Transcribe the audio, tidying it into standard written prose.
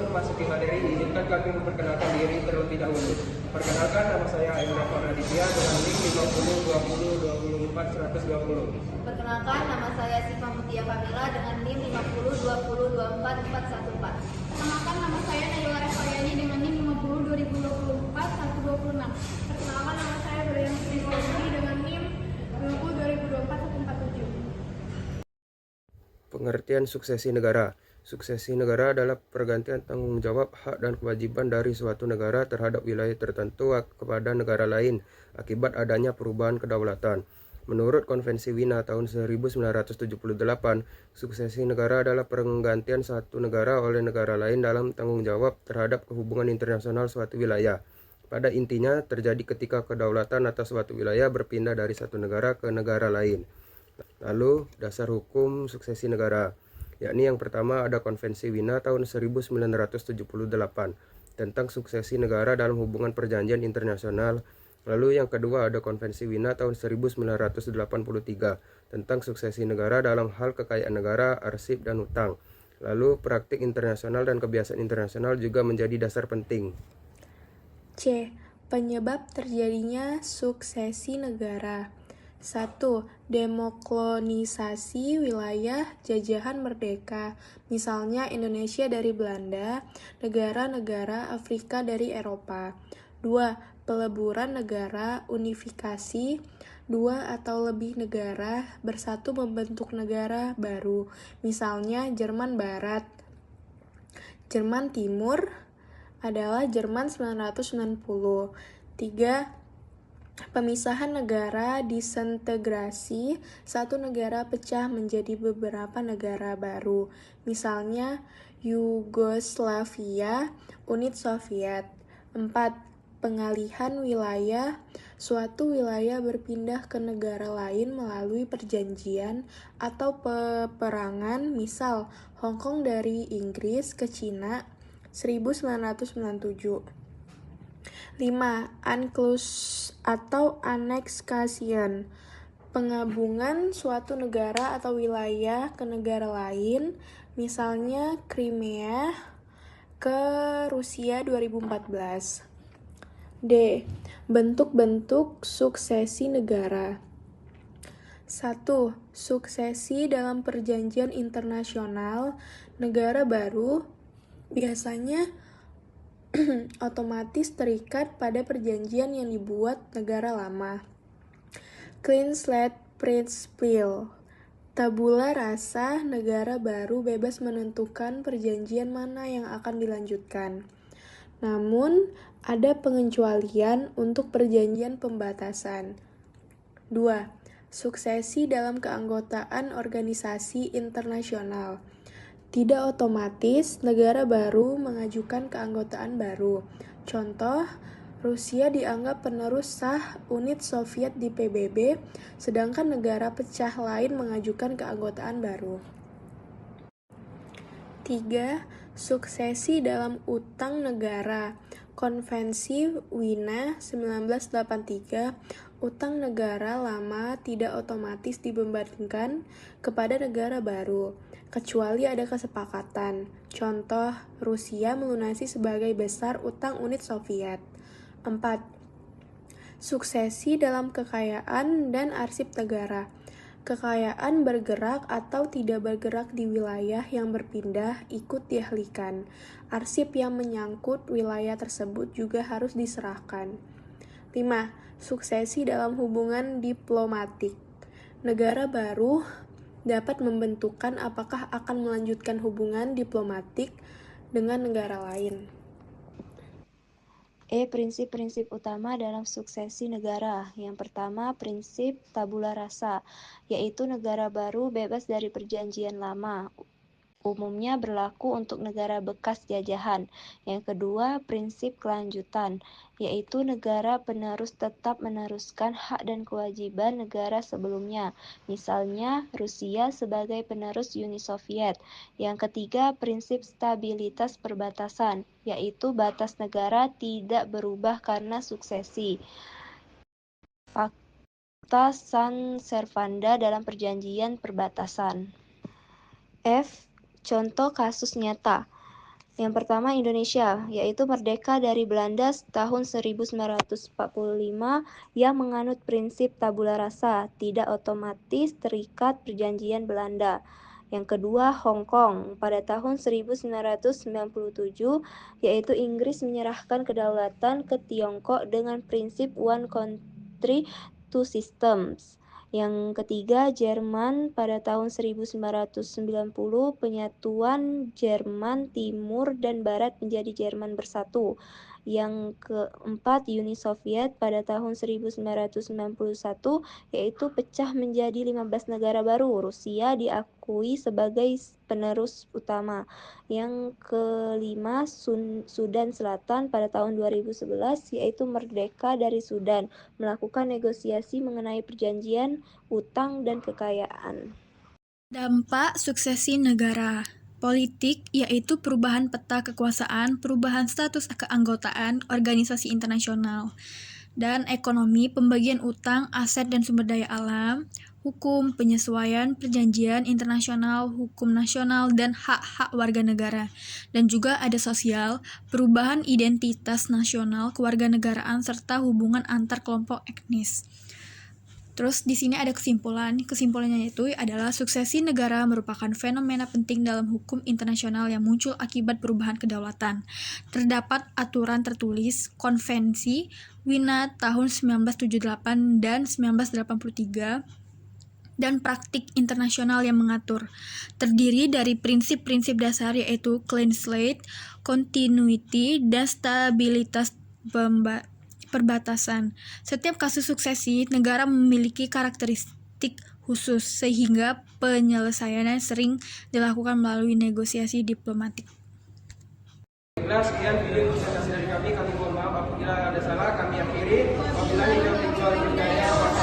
memasuki materi, izinkan kami memperkenalkan diri terlebih dahulu. Perkenalkan, nama saya Endra Praditya dengan NIM 50 20 20 120. Perkenalkan, nama saya Siva Mutia Kamila dengan NIM 50 20 24 414. Perkenalkan, nama saya Nayla Rafayani dengan NIM 50 2024 126. Perkenalkan, nama saya Brian Sriwandi dengan NIM 50 2024 147. Pengertian suksesi negara. Suksesi negara adalah pergantian tanggung jawab, hak, dan kewajiban dari suatu negara terhadap wilayah tertentu kepada negara lain akibat adanya perubahan kedaulatan. Menurut Konvensi Wina tahun 1978, suksesi negara adalah pergantian satu negara oleh negara lain dalam tanggung jawab terhadap hubungan internasional suatu wilayah. Pada intinya, terjadi ketika kedaulatan atas suatu wilayah berpindah dari satu negara ke negara lain. Lalu, dasar hukum suksesi negara, yakni yang pertama ada Konvensi Wina tahun 1978 tentang suksesi negara dalam hubungan perjanjian internasional. Lalu yang kedua ada Konvensi Wina tahun 1983 tentang suksesi negara dalam hal kekayaan negara, arsip, dan hutang. Lalu praktik internasional dan kebiasaan internasional juga menjadi dasar penting. C. Penyebab terjadinya suksesi negara. 1. Demokolonisasi wilayah jajahan merdeka, misalnya Indonesia dari Belanda, negara-negara Afrika dari Eropa. 2. Peleburan negara, unifikasi, dua atau lebih negara bersatu membentuk negara baru, misalnya Jerman Barat. Jerman Timur adalah Jerman 990. 3. Pemisahan negara, disintegrasi, satu negara pecah menjadi beberapa negara baru, misalnya Yugoslavia, Uni Soviet. 4. Pengalihan wilayah, suatu wilayah berpindah ke negara lain melalui perjanjian atau peperangan, misal Hong Kong dari Inggris ke Cina 1997. 5. Anklus atau annexation, penggabungan suatu negara atau wilayah ke negara lain, misalnya Crimea ke Rusia 2014. D. Bentuk-bentuk suksesi negara. 1. Suksesi dalam perjanjian internasional, negara baru biasanya otomatis terikat pada perjanjian yang dibuat negara lama. Clean slate principle, tabula rasa, negara baru bebas menentukan perjanjian mana yang akan dilanjutkan. Namun, ada pengecualian untuk perjanjian pembatasan. 2. Suksesi dalam keanggotaan organisasi internasional. Tidak otomatis negara baru mengajukan keanggotaan baru. Contoh, Rusia dianggap penerus sah Uni Soviet di PBB, sedangkan negara pecah lain mengajukan keanggotaan baru. 3. Suksesi dalam utang negara. Konvensi Wina 1983, utang negara lama tidak otomatis dibebankan kepada negara baru, kecuali ada kesepakatan. Contoh, Rusia melunasi sebagai besar utang Uni Soviet. 4. Suksesi dalam kekayaan dan arsip negara. Kekayaan bergerak atau tidak bergerak di wilayah yang berpindah ikut dialihkan. Arsip yang menyangkut wilayah tersebut juga harus diserahkan. 5. Suksesi dalam hubungan diplomatik. Negara baru dapat membentukkan apakah akan melanjutkan hubungan diplomatik dengan negara lain. Prinsip-prinsip utama dalam suksesi negara. Yang pertama, prinsip tabula rasa, yaitu negara baru bebas dari perjanjian lama. Umumnya berlaku untuk negara bekas jajahan. Yang kedua, prinsip kelanjutan, yaitu negara penerus tetap meneruskan hak dan kewajiban negara sebelumnya, misalnya Rusia sebagai penerus Uni Soviet. Yang ketiga, prinsip stabilitas perbatasan, yaitu batas negara tidak berubah karena suksesi. Fakta San Servanda dalam perjanjian perbatasan. F. Contoh kasus nyata. Yang pertama Indonesia, yaitu merdeka dari Belanda tahun 1945 yang menganut prinsip tabula rasa, tidak otomatis terikat perjanjian Belanda. Yang kedua Hong Kong pada tahun 1997, yaitu Inggris menyerahkan kedaulatan ke Tiongkok dengan prinsip one country two systems. Yang ketiga, Jerman pada tahun 1990, penyatuan Jerman Timur dan Barat menjadi Jerman Bersatu. Yang keempat, Uni Soviet pada tahun 1991, yaitu pecah menjadi 15 negara baru. Rusia diakui sebagai penerus utama. Yang kelima, Sudan Selatan pada tahun 2011, yaitu merdeka dari Sudan, melakukan negosiasi mengenai perjanjian utang dan kekayaan. Dampak suksesi negara politik yaitu perubahan peta kekuasaan, perubahan status keanggotaan organisasi internasional, dan ekonomi, pembagian utang, aset dan sumber daya alam, hukum, penyesuaian perjanjian internasional, hukum nasional, dan hak-hak warga negara. Dan juga ada sosial, perubahan identitas nasional, kewarganegaraan, serta hubungan antar kelompok etnis. Terus di sini ada kesimpulannya itu adalah suksesi negara merupakan fenomena penting dalam hukum internasional yang muncul akibat perubahan kedaulatan. Terdapat aturan tertulis, konvensi Wina tahun 1978 dan 1983, dan praktik internasional yang mengatur. Terdiri dari prinsip-prinsip dasar yaitu clean slate, continuity, dan stabilitas perbatasan. Setiap kasus suksesi negara memiliki karakteristik khusus sehingga penyelesaiannya sering dilakukan melalui negosiasi diplomatik. Baiklah, sekian video presentasi dari kami. Kami mohon maaf apabila ada salah. Kami akhiri. Wabillahi taufiq wal hidayah.